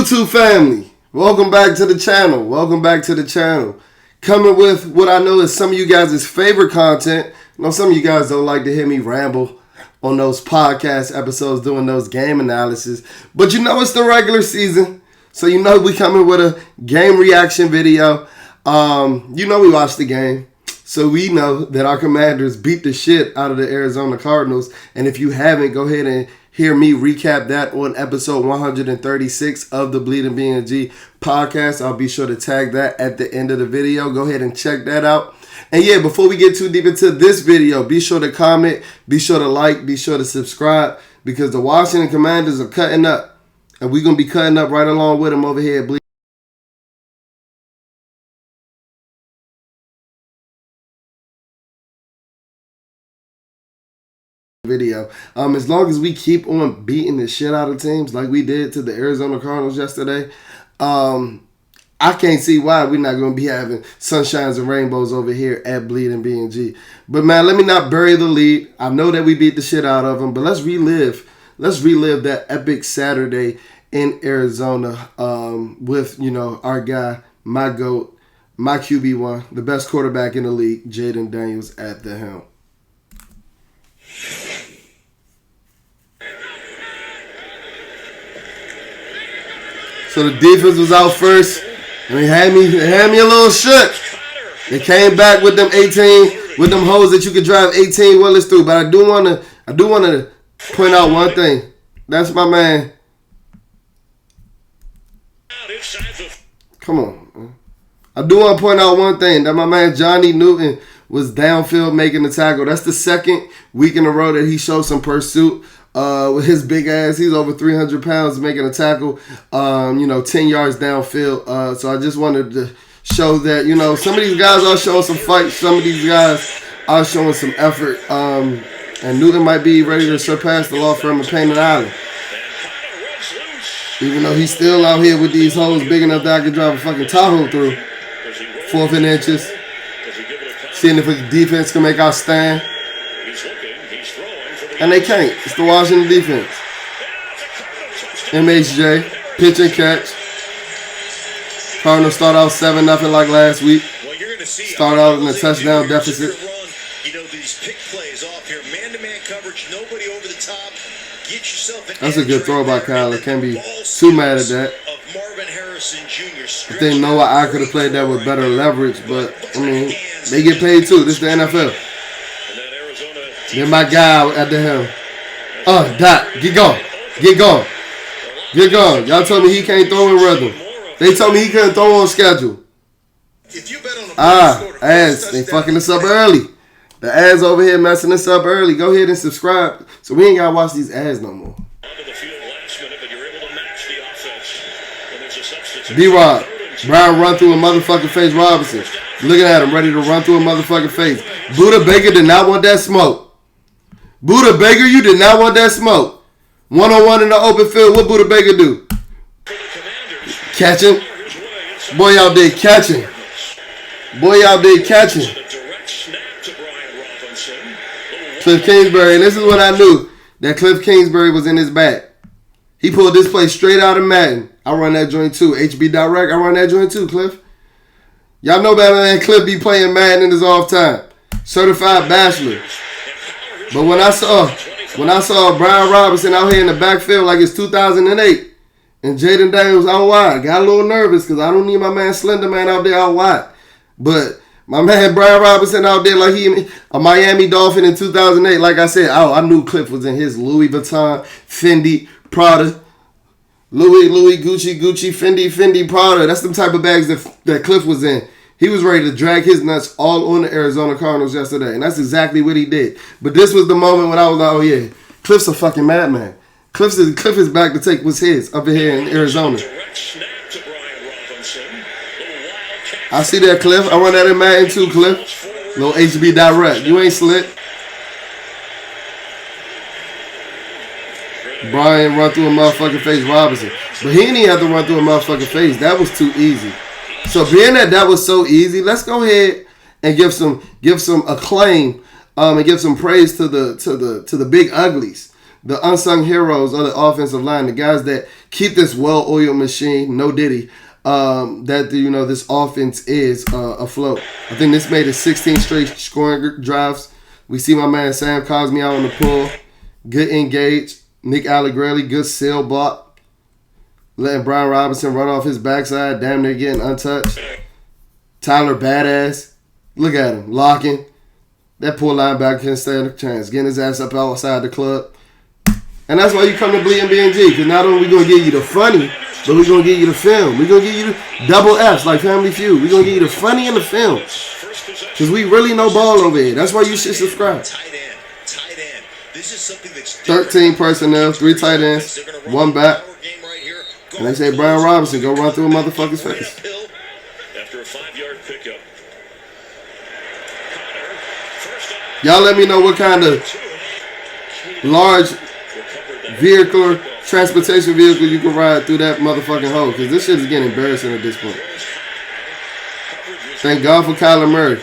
YouTube family, welcome back to the channel. Coming with what I know is some of you guys' favorite content. I know some of you guys don't like to hear me ramble on those podcast episodes doing those game analysis. But you know it's the regular season. So you know we coming with a game reaction video. You know we watched the game. So we know that our Commanders beat the shit out of the Arizona Cardinals. And if you haven't, go ahead and hear me recap that on episode 136 of the Bleeding BNG podcast. I'll be sure to tag that at the end of the video. Go ahead and check that out. And yeah, before we get too deep into this video, be sure to comment, be sure to like, be sure to subscribe, because the Washington Commanders are cutting up. And we're going to be cutting up right along with them over here at Bleeding. Video. As long as we keep on beating the shit out of teams like we did to the Arizona Cardinals yesterday, I can't see why we're not going to be having sunshines and rainbows over here at Bleeding BNG. But man, let me not bury the lead. I know that we beat the shit out of them, but let's relive that epic Saturday in Arizona with, you know, our guy, my GOAT, my QB1, the best quarterback in the league, Jayden Daniels at the helm. So the defense was out first, and they had me a little shook. They came back with them 18, with them hoes that you could drive 18 wheelers through. But I do want to point out one thing. That's my man. Come on. I do want to point out one thing. That my man Johnny Newton was downfield making the tackle. That's the second week in a row that he showed some pursuit. With his big ass, he's over 300 pounds making a tackle, 10 yards downfield. So I just wanted to show that, you know, some of these guys are showing some fight. Some of these guys are showing some effort. And Newton might be ready to surpass the law firm of Payne and Island. Even though he's still out here with these hoes big enough that I could drive a fucking Tahoe through. 4th and inches. Seeing if the defense can make our stand. And they can't. It's the Washington defense. MHJ, pitch and catch. Cardinals start out 7-0 like last week. Start out in a touchdown deficit. That's a good throw by Kyler. Can't be too mad at that. I think Noah, I could have played that with better leverage, but I mean, they get paid too. This is the NFL. Then my guy at the helm. Doc, get going. Y'all told me he can't throw in rhythm. They told me he couldn't throw on schedule. Ads, they fucking us up early. The ads over here messing us up early. Go ahead and subscribe so we ain't gotta watch these ads no more. D-Rob, Brown run through a motherfucking face Robinson. Looking at him, ready to run through a motherfucking face. Buda Baker did not want that smoke. Buda Baker, you did not want that smoke. 1-on-1 in the open field, what Buda Baker do? Catching. Boy, y'all did catching. Cliff Kingsbury, and this is what I knew, that Cliff Kingsbury was in his bag. He pulled this play straight out of Madden. I run that joint too. HB Direct, I run that joint too, Cliff. Y'all know better than Cliff be playing Madden in his off time. Certified bachelor. But when I saw Brian Robinson out here in the backfield like it's 2008, and Jayden Daniels out wide, got a little nervous because I don't need my man Slender Man out there out wide. But my man Brian Robinson out there like he a Miami Dolphin in 2008. Like I said, I knew Cliff was in his Louis Vuitton, Fendi, Prada. Louis, Gucci, Fendi, Prada. That's the type of bags that Cliff was in. He was ready to drag his nuts all on the Arizona Cardinals yesterday. And that's exactly what he did. But this was the moment when I was like, oh yeah, Cliff's a fucking madman. Cliff is back to take what's his up here in Arizona. I see that, Cliff. I run that in Madden too, Cliff. Little HB Direct. You ain't slick. Brian run through a motherfucking face Robinson. But he didn't even have to run through a motherfucking face. That was too easy. So being that was so easy, let's go ahead and give some acclaim and give some praise to the big uglies. the unsung heroes of the offensive line, the guys that keep this well-oiled machine, no Diddy, that this offense is afloat. I think this made it 16 straight scoring drives. We see my man Sam Cosmi out on the pull, good engage. Nick Allegretti, good seal block, letting Brian Robinson run off his backside, damn near getting untouched. Tyler badass, look at him locking. That poor linebacker can't stand a chance, getting his ass up outside the club. And that's why you come to Bleed and BNG, because not only we going to give you the funny, but we're going to give you the film. We're going to give you the double Fs like Family Feud. We're going to give you the funny and the film. Because we really know ball over here. That's why you should subscribe. 13 personnel, 3 tight ends, 1 back. And they say Brian Robinson, go run through a motherfucker's face. After a 5-yard pickup. Y'all let me know what kind of large transportation vehicle you can ride through that motherfucking hole, because this shit is getting embarrassing at this point. Thank God for Kyler Murray.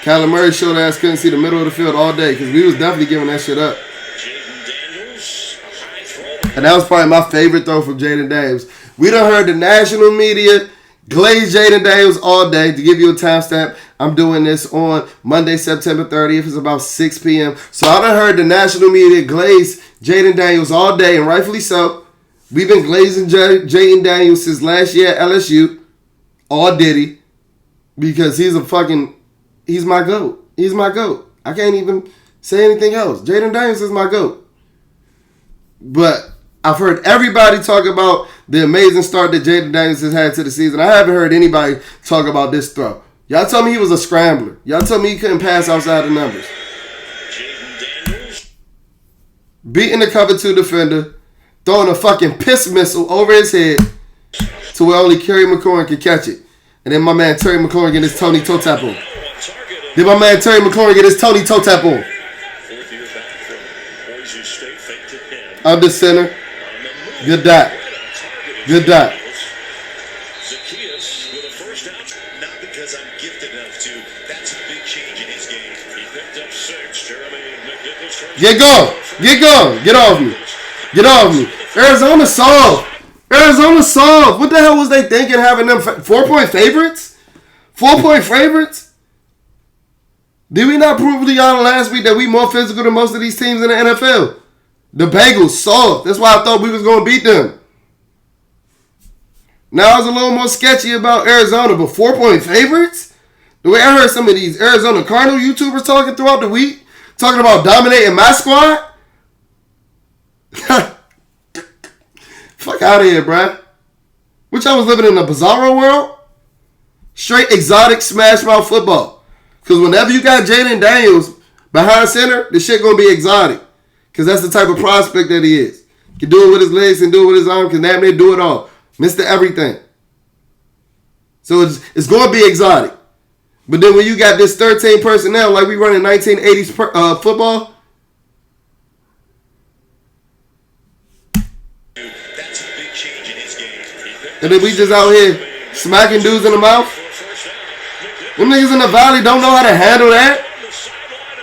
Kyler Murray showed ass couldn't see the middle of the field all day, because we was definitely giving that shit up. Jayden Daniels. And that was probably my favorite throw from Jayden Daniels. We done heard the national media glaze Jayden Daniels all day. To give you a timestamp, I'm doing this on Monday, September 30th. It's about 6 p.m. So I done heard the national media glaze Jayden Daniels all day, and rightfully so. We've been glazing Jayden Daniels since last year at LSU. All Diddy. Because he's my GOAT. He's my GOAT. I can't even say anything else. Jayden Daniels is my GOAT. But I've heard everybody talk about the amazing start that Jayden Daniels has had to the season. I haven't heard anybody talk about this throw. Y'all told me he was a scrambler. Y'all told me he couldn't pass outside the numbers. Beating the cover 2 defender, throwing a fucking piss missile over his head to where only Kerry McLaurin could catch it. And then my man Terry McLaurin get his Tony toe tap on. Under center. Good dot. Good dot. Not because I'm gifted enough to. That's a big change in his game. He picked up 6. Get going. Get going. Get off me. Get off me. Arizona soft. Arizona soft. What the hell was they thinking having them 4-point favorites? 4-point favorites? Did we not prove to y'all last week that we more physical than most of these teams in the NFL? The Bengals soft. That's why I thought we was going to beat them. Now I was a little more sketchy about Arizona, but 4-point favorites? The way I heard some of these Arizona Cardinal YouTubers talking throughout the week, talking about dominating my squad. Fuck out of here, bruh. Which I was living in a bizarro world? Straight exotic smash mouth football. Because whenever you got Jayden Daniels behind center, the shit gonna be exotic. Because that's the type of prospect that he is. Can do it with his legs and do it with his arm. Can damn near do it all. Mr. Everything. So it's going to be exotic. But then when you got this 13 personnel like we run in 1980s football. That's a big change in his game. And then we just out here smacking dudes in the mouth. Them niggas in the valley don't know how to handle that.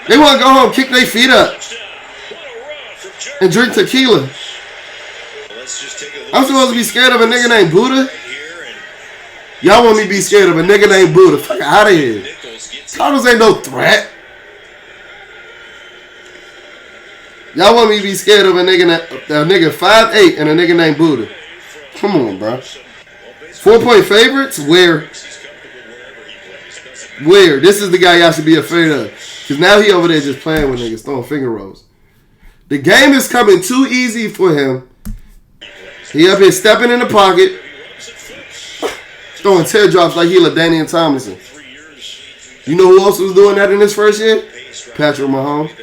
They want to go home, kick their feet up, and drink tequila. I'm supposed to be scared of a nigga named Buddha? Y'all want me to be scared of a nigga named Buddha? Fuck out of here. Cardinals ain't no threat. Y'all want me to be scared of a nigga 5'8" and a nigga named Buddha? Come on, bro. 4-point favorites? Where? This is the guy y'all should be afraid of. Because now he over there just playing with niggas, throwing finger rolls. The game is coming too easy for him. He up here stepping in the pocket, throwing teardrops like he LaDainian Tomlinson. You know who else was doing that in his first year? Patrick Mahomes.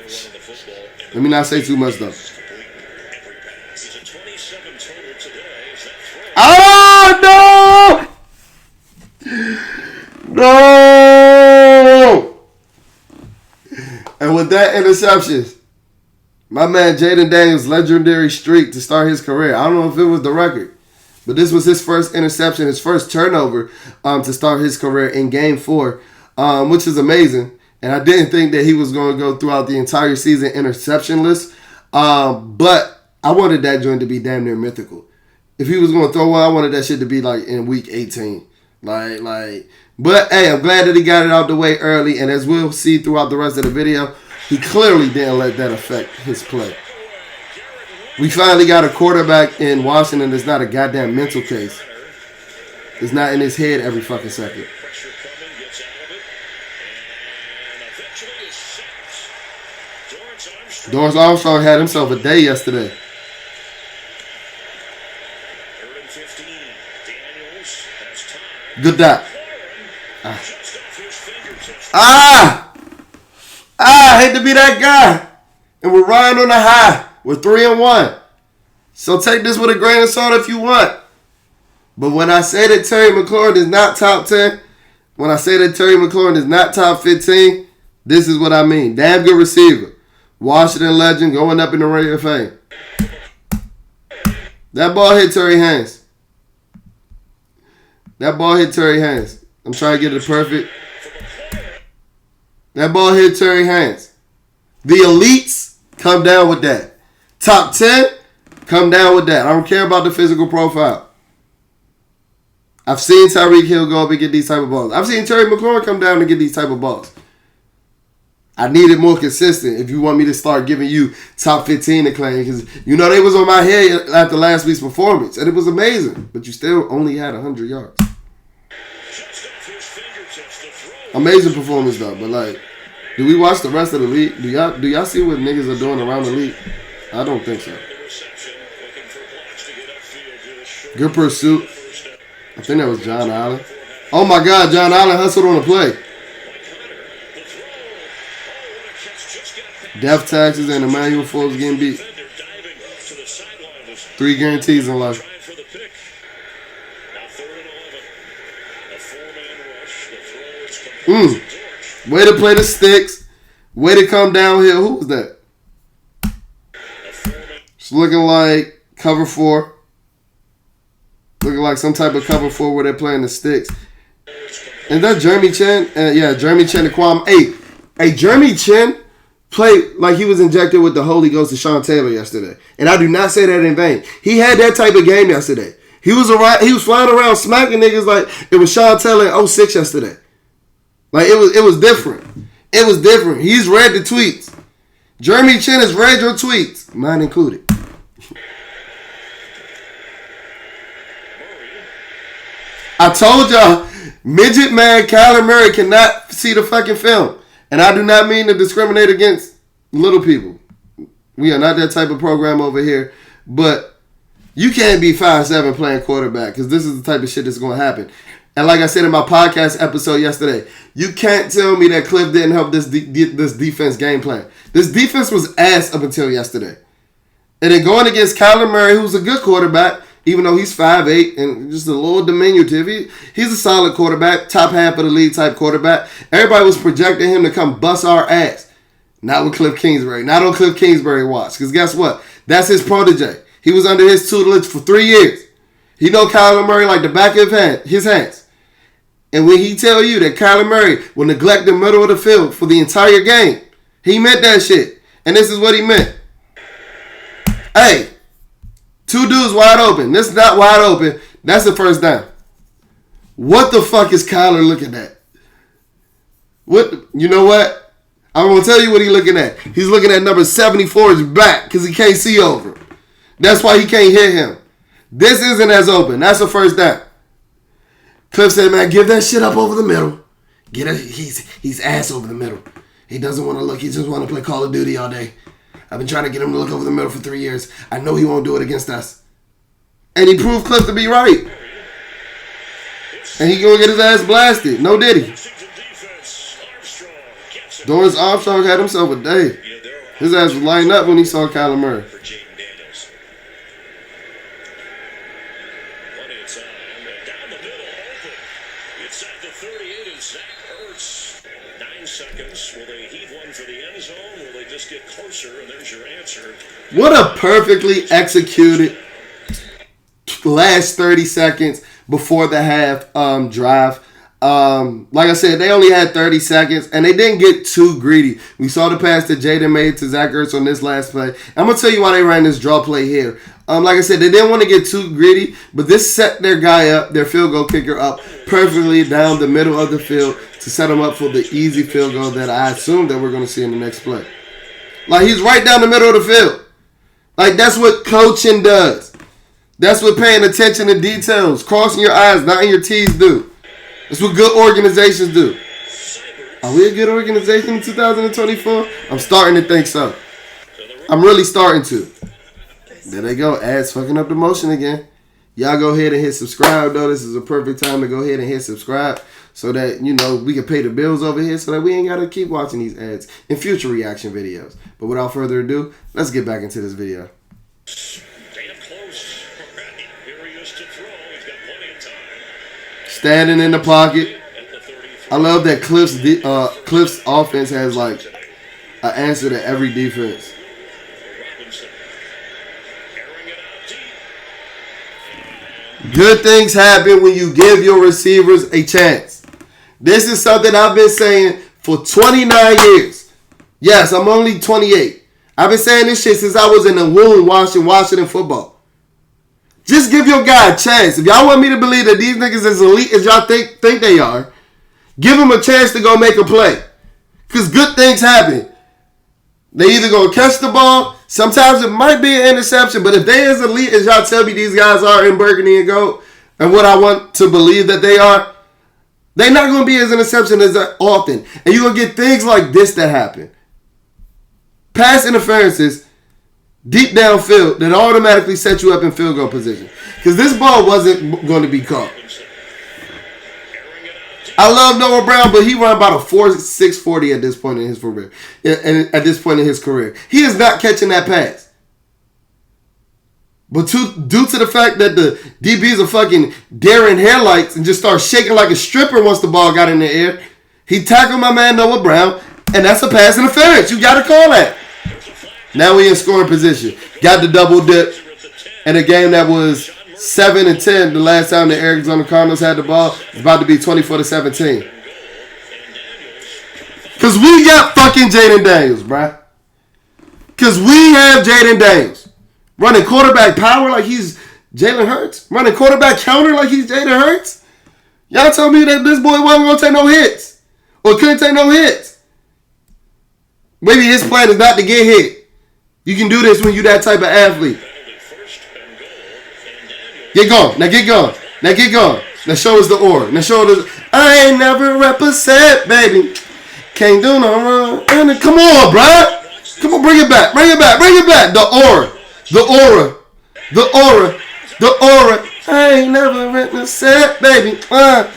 Let me not say too much though. Oh no! No! And with that interception, my man Jayden Daniels' legendary streak to start his career. I don't know if it was the record, but this was his first interception, his first turnover to start his career in Game 4, which is amazing. And I didn't think that he was going to go throughout the entire season interceptionless. But I wanted that joint to be damn near mythical. If he was going to throw one, I wanted that shit to be like in week 18. But hey, I'm glad that he got it out the way early. And as we'll see throughout the rest of the video, he clearly didn't let that affect his play. We finally got a quarterback in Washington that's not a goddamn mental case. It's not in his head every fucking second. Dorrance Armstrong had himself a day yesterday. Good dot. I hate to be that guy. And we're riding on the high. We're 3-1. So take this with a grain of salt if you want. But when I say that Terry McLaurin is not top 10, when I say that Terry McLaurin is not top 15, this is what I mean. Damn good receiver. Washington legend going up in the Ring of Fame. That ball hit Terry hands. That ball hit Terry hands. I'm trying to get it perfect. That ball hit Terry hands. The elites come down with that. Top 10, come down with that. I don't care about the physical profile. I've seen Tyreek Hill go up and get these type of balls. I've seen Terry McLaurin come down and get these type of balls. I need it more consistent if you want me to start giving you top 15 acclaim. Because, they was on my head after last week's performance. And it was amazing. But you still only had 100 yards. Amazing performance, though. But, do we watch the rest of the league? Do y'all see what niggas are doing around the league? I don't think so. Good pursuit. I think that was John Allen. Oh, my God. John Allen hustled on the play. Death taxes and Emmanuel Forbes getting beat. 3 guarantees in life. Way to play the sticks. Way to come downhill. Who was that? It's looking like cover 4. Looking like some type of cover 4 where they're playing the sticks. Is that Jeremy Chin? Yeah, Jeremy Chin and Kwame. Hey, Jeremy Chin played like he was injected with the Holy Ghost of Sean Taylor yesterday. And I do not say that in vain. He had that type of game yesterday. He was flying around smacking niggas like it was Sean Taylor in 06 yesterday. Like it was different. It was different. He's read the tweets. Jeremy Chin has read your tweets, mine included. I told y'all, midget man Kyler Murray cannot see the fucking film. And I do not mean to discriminate against little people. We are not that type of program over here. But you can't be 5'7" playing quarterback because this is the type of shit that's going to happen. And like I said in my podcast episode yesterday, you can't tell me that Cliff didn't help this defense game plan. This defense was ass up until yesterday. And then going against Kyler Murray, who's a good quarterback, even though he's 5'8" and just a little diminutive. He's a solid quarterback, top half of the league type quarterback. Everybody was projecting him to come bust our ass. Not with Cliff Kingsbury. Not on Cliff Kingsbury watch. Because guess what? That's his protege. He was under his tutelage for 3 years. He know Kyler Murray like the back of his hands. And when he tell you that Kyler Murray will neglect the middle of the field for the entire game, he meant that shit. And this is what he meant. Hey, 2 dudes wide open. This is not wide open. That's the first down. What the fuck is Kyler looking at? You know what? I'm going to tell you what he's looking at. He's looking at number 74's back because he can't see over him. That's why he can't hit him. This isn't as open. That's the first down. Cliff said, man, give that shit up over the middle. He's ass over the middle. He doesn't want to look. He just want to play Call of Duty all day. I've been trying to get him to look over the middle for 3 years. I know he won't do it against us. And he proved Cliff to be right. And he gonna get his ass blasted. No did he. Dorrance Armstrong had himself a day. His ass was lighting up when he saw Kyler Murray. Jayden Daniels. Plenty of time. Down the middle, open. It's at the 38 is Zach Ertz. 9 seconds. Will they heave one for the end zone? Will they just get closer? And there's your answer. What a perfectly executed last 30 seconds before the half drive. Like I said, they only had 30 seconds, and they didn't get too greedy. We saw the pass that Jayden made to Zach Ertz on this last play. I'm going to tell you why they ran this draw play here. Like I said, they didn't want to get too greedy, but this set their guy up, their field goal kicker up perfectly down the middle of the field to set him up for the easy field goal that I assume that we're going to see in the next play. Like, he's right down the middle of the field. Like, that's what coaching does. That's what paying attention to details, crossing your I's, dotting your T's do. That's what good organizations do. Are we a good organization in 2024? I'm starting to think so. I'm really starting to. There they go. Ads fucking up the motion again. Y'all go ahead and hit subscribe, though. This is a perfect time to go ahead and hit subscribe so that, you know, we can pay the bills over here so that we ain't got to keep watching these ads in future reaction videos. But without further ado, let's get back into this video. Standing in the pocket. I love that Cliff's offense has, like, an answer to every defense. Good things happen when you give your receivers a chance. This is something I've been saying for 29 years. Yes, I'm only 28. I've been saying this shit since I was in the womb watching Washington football. Just give your guy a chance. If y'all want me to believe that these niggas as elite as y'all think they are, give them a chance to go make a play. Because good things happen. They either going to catch the ball. Sometimes it might be an interception. But if they as elite as y'all tell me these guys are in burgundy and gold, and what I want to believe that they are, they're not going to be as interception as often. And you're going to get things like this that happen. Pass interferences deep downfield that automatically set you up in field goal position. Because this ball wasn't going to be caught. I love Noah Brown, but he run about a 4.640 at this point in his career. And at this point in his career, he is not catching that pass. But due to the fact that the DBs are fucking daring headlights and just start shaking like a stripper once the ball got in the air, he tackled my man Noah Brown, and that's a pass interference. You got to call that. Now we in scoring position. Got the double dip in a game that was 7-10 the last time the Arizona Cardinals had the ball. It's about to be 24-17. Because we got fucking Jayden Daniels, bruh. Because we have Jayden Daniels. Running quarterback power like he's Jalen Hurts. Running quarterback counter like he's Jalen Hurts. Y'all told me that this boy wasn't going to take no hits. Or couldn't take no hits. Maybe his plan is not to get hit. You can do this when you that type of athlete. Get going. Now get going. Now get going. Now show us the aura. Now show us. I ain't never represent, baby. Can't do no wrong. Come on, bruh. Come on, bring it back. Bring it back. Bring it back. The aura. The aura. The aura. The aura. I ain't never represent, baby. Come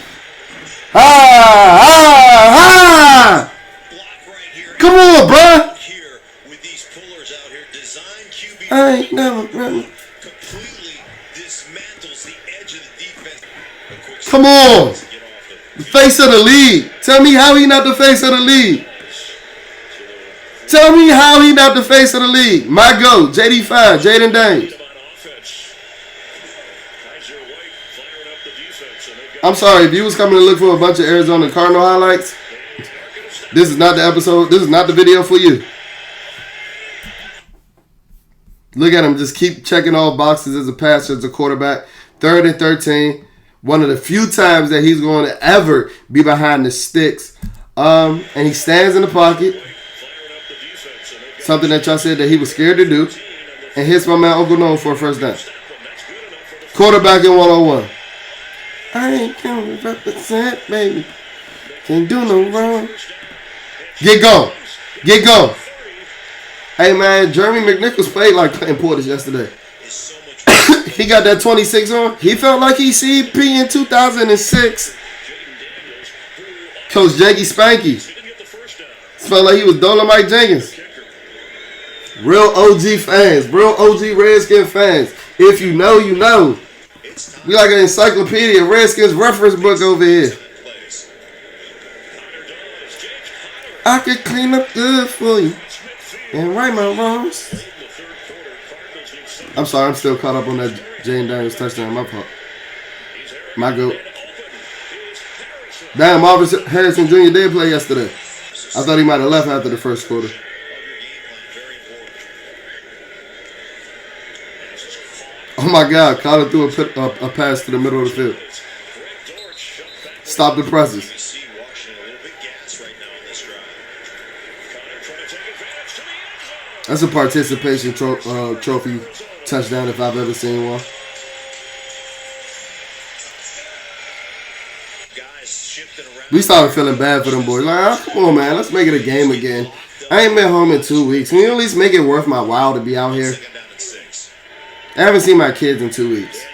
on, bruh. I ain't never represent. Come on. The face of the league. Tell me how he not the face of the league. Tell me how he not the face of the league. My GOAT, JD5, Jayden Daniels. I'm sorry, if you was coming to look for a bunch of Arizona Cardinal highlights, this is not the episode. This is not the video for you. Look at him. Just keep checking all boxes as a passer, as a quarterback. 3rd and 13. One of the few times that he's going to ever be behind the sticks. And he stands in the pocket. Something that y'all said that he was scared to do. And hits my man Uncle Noah for a first down. Quarterback in 101. I ain't gonna represent, baby. Can't do no wrong. Get going. Get going. Hey, man, Jeremy McNichols played like Clinton Portis yesterday. He got that 26 on. He felt like he CP in 2006. Coach Janky Spanky. Felt like he was Dolomite Jenkins. Real OG fans. Real OG Redskin fans. If you know, you know. We like an encyclopedia, Redskins reference book over here. I could clean up good for you and right my wrongs. I'm sorry, I'm still caught up on that Jayden Daniels touchdown. My fault. My GOAT. Damn, Marvin Harrison Jr. did play yesterday. I thought he might have left after the first quarter. Oh my God, Colin threw a pass to the middle of the field. Stop the presses. That's a participation trophy touchdown if I've ever seen one. We started feeling bad for them boys. Like, come on, man, let's make it a game again. I ain't been home in 2 weeks. Can you at least make it worth my while to be out here? I haven't seen my kids in 2 weeks.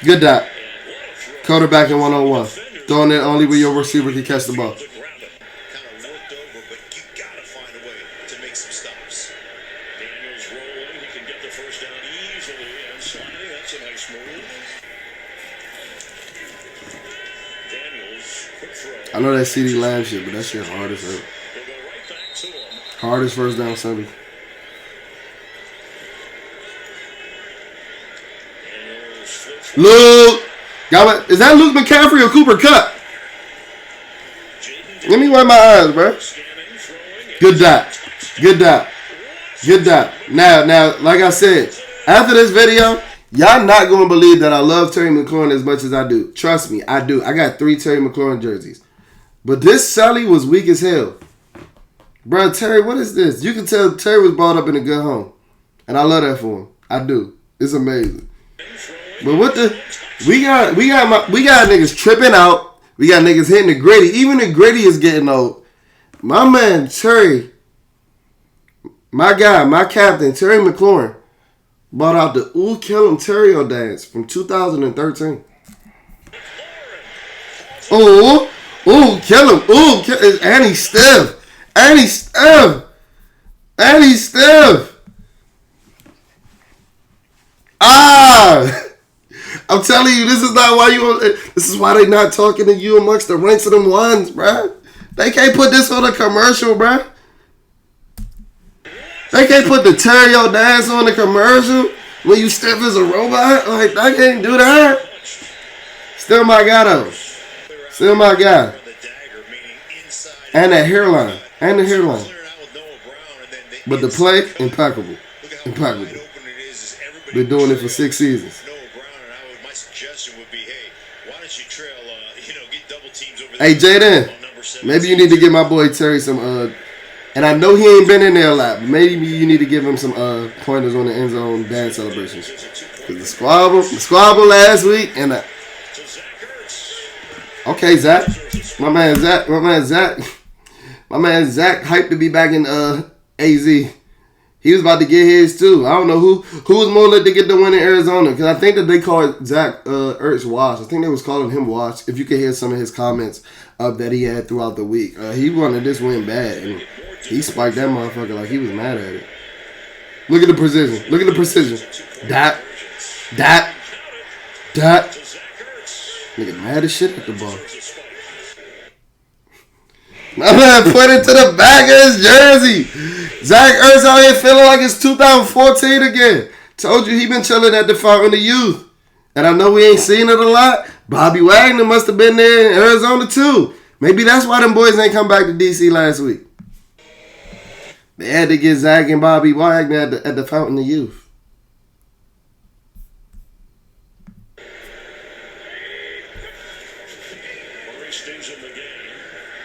Good dot. Quarterback in 1-on-1. Throwing it only where your receiver can catch the ball. I know that CD Lamb shit, but that shit hard as hell. Hardest first down Sunday. Luke! Is that Luke McCaffrey or Cooper Kupp? Let me wipe my eyes, bro. Good dot. Good dot. Good dot. Now, like I said, after this video, y'all not going to believe that I love Terry McLaurin as much as I do. Trust me, I do. I got 3 Terry McLaurin jerseys. But this Sully was weak as hell. Bro, Terry, what is this? You can tell Terry was brought up in a good home. And I love that for him. I do. It's amazing. But what the... We got niggas tripping out. We got niggas hitting the gritty. Even the gritty is getting old. My man, Terry, my guy, my captain, Terry McLaurin, brought out the Ooh Kill 'em Terrio dance from 2013. Ooh, kill him. Ooh, and he's stiff. And he's stiff. And he's stiff. Ah! I'm telling you, this is not why this is why they not talking to you amongst the ranks of them ones, bruh. They can't put this on a commercial, bruh. They can't put the Terrio dance on the commercial when you stiff as a robot. Like, I can't do that. Still my guy, though. Still my guy. And that hairline. And the hairline. But the play, impeccable. Impeccable. Been doing it for 6 seasons. Hey, Jayden, maybe you need to give my boy Terry some, and I know he ain't been in there a lot, but maybe you need to give him some pointers on the end zone dance celebrations. Cause the squabble last week, and okay, Zach, my man Zach, hyped to be back in AZ. He was about to get his too. I don't know who was more lit to get the win in Arizona, because I think that they called Zach Ertz Wash. I think they was calling him Wash. If you could hear some of his comments that he had throughout the week, he wanted this win bad, and he spiked that motherfucker like he was mad at it. Look at the precision. Look at the precision. Dot. Nigga mad as shit at the ball. My man put it to the back of his jersey. Zach Ertz out here feeling like it's 2014 again. Told you he been chilling at the Fountain of Youth. And I know we ain't seen it a lot. Bobby Wagner must have been there in Arizona too. Maybe that's why them boys ain't come back to D.C. last week. They had to get Zach and Bobby Wagner at the Fountain of Youth. Stays in the game.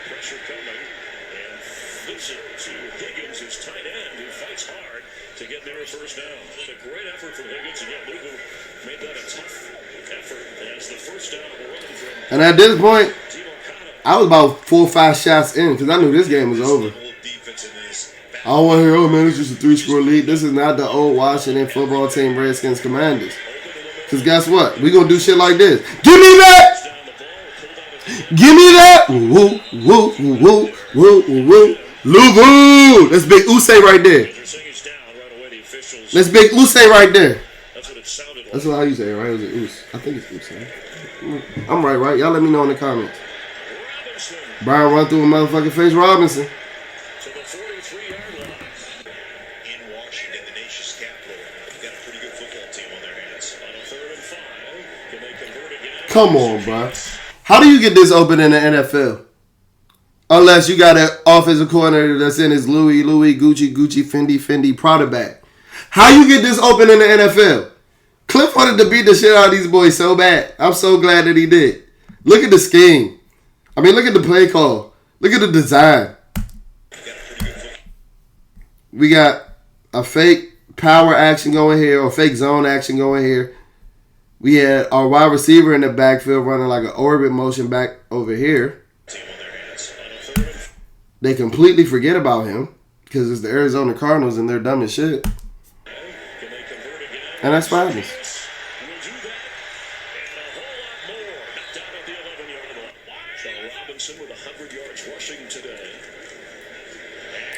Pressure coming. And flips it to Higgins, his tight end, who fights hard to get near a first down. A great effort from Higgins. Again, Lugu made that a tough effort as the first down run from... And at this point, I was about 4 or 5 shots in because I knew this game was over. I don't want to hear, oh man, it's just a 3-score lead. This is not the old Washington football team Redskins Commanders. Because guess what? We going to do shit like this. Give me that! Give me that! Woo, woo, woo, woo, woo, woo. Lugu! That's Big Usay right there. That's Big Usay right there. That's what you say, right? Is it Us? I think it's Usay. I'm right? Y'all let me know in the comments. Brian run through a motherfucking face Robinson. Come on, bro. How do you get this open in the NFL? Unless you got an offensive coordinator that's in his Louis, Gucci, Fendi, Prada bag. How you get this open in the NFL? Cliff wanted to beat the shit out of these boys so bad. I'm so glad that he did. Look at the scheme. I mean, look at the play call. Look at the design. We got a fake power action going here or fake zone action going here. We had our wide receiver in the backfield running like an orbit motion back over here. They completely forget about him because it's the Arizona Cardinals and they're dumb as shit. And that's fine.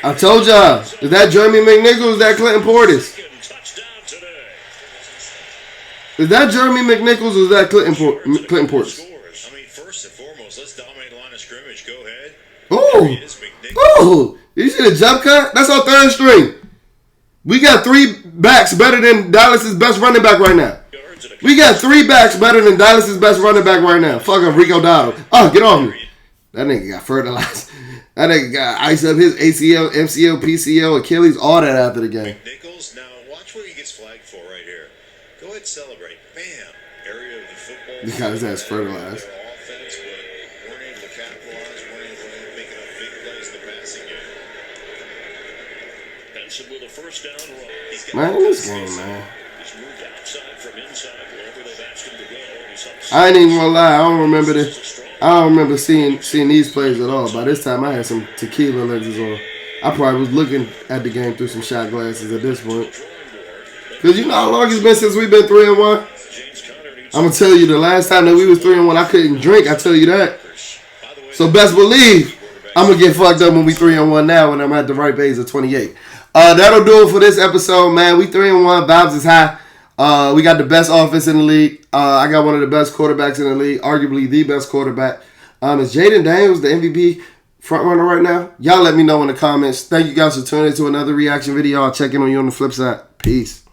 I told y'all, is that Jeremy McNichols? Is that Clinton Portis? Is that Jeremy McNichols or is that Clinton Portis? I mean, first and foremost, let's dominate the line of scrimmage. Go ahead. Oh, you see the jump cut? That's our third string. We got 3 backs better than Dallas's best running back right now. We got 3 backs better than Dallas's best running back right now. Fucking Rico Dowdle. Oh, get off me. That nigga got fertilized. That nigga got ice up his ACL, MCL, PCL, Achilles, all that after the game. Nichols, now watch what he gets flagged for right here. Go ahead and celebrate. Bam. Area of the football. He got his ass fertilized. Offense, but weren't able to capitalize, weren't able to make enough big plays in the passing game. Benson with a first down run. Man, this game, man. He's moved outside from inside wherever they've asked him to go. I ain't even gonna lie. I don't remember this. I don't remember seeing these plays at all. By this time, I had some tequila lenses on. I probably was looking at the game through some shot glasses at this point. Because you know how long it's been since we've been 3-1? I'm going to tell you, the last time that we was 3-1, I couldn't drink. I tell you that. So best believe I'm going to get fucked up when we 3-1 now when I'm at the ripe age of 28. That'll do it for this episode, man. We 3-1. Vibes is high. We got the best offense in the league. I got one of the best quarterbacks in the league, arguably the best quarterback. Is Jayden Daniels the MVP front runner right now? Y'all let me know in the comments. Thank you guys for tuning in to another reaction video. I'll check in on you on the flip side. Peace.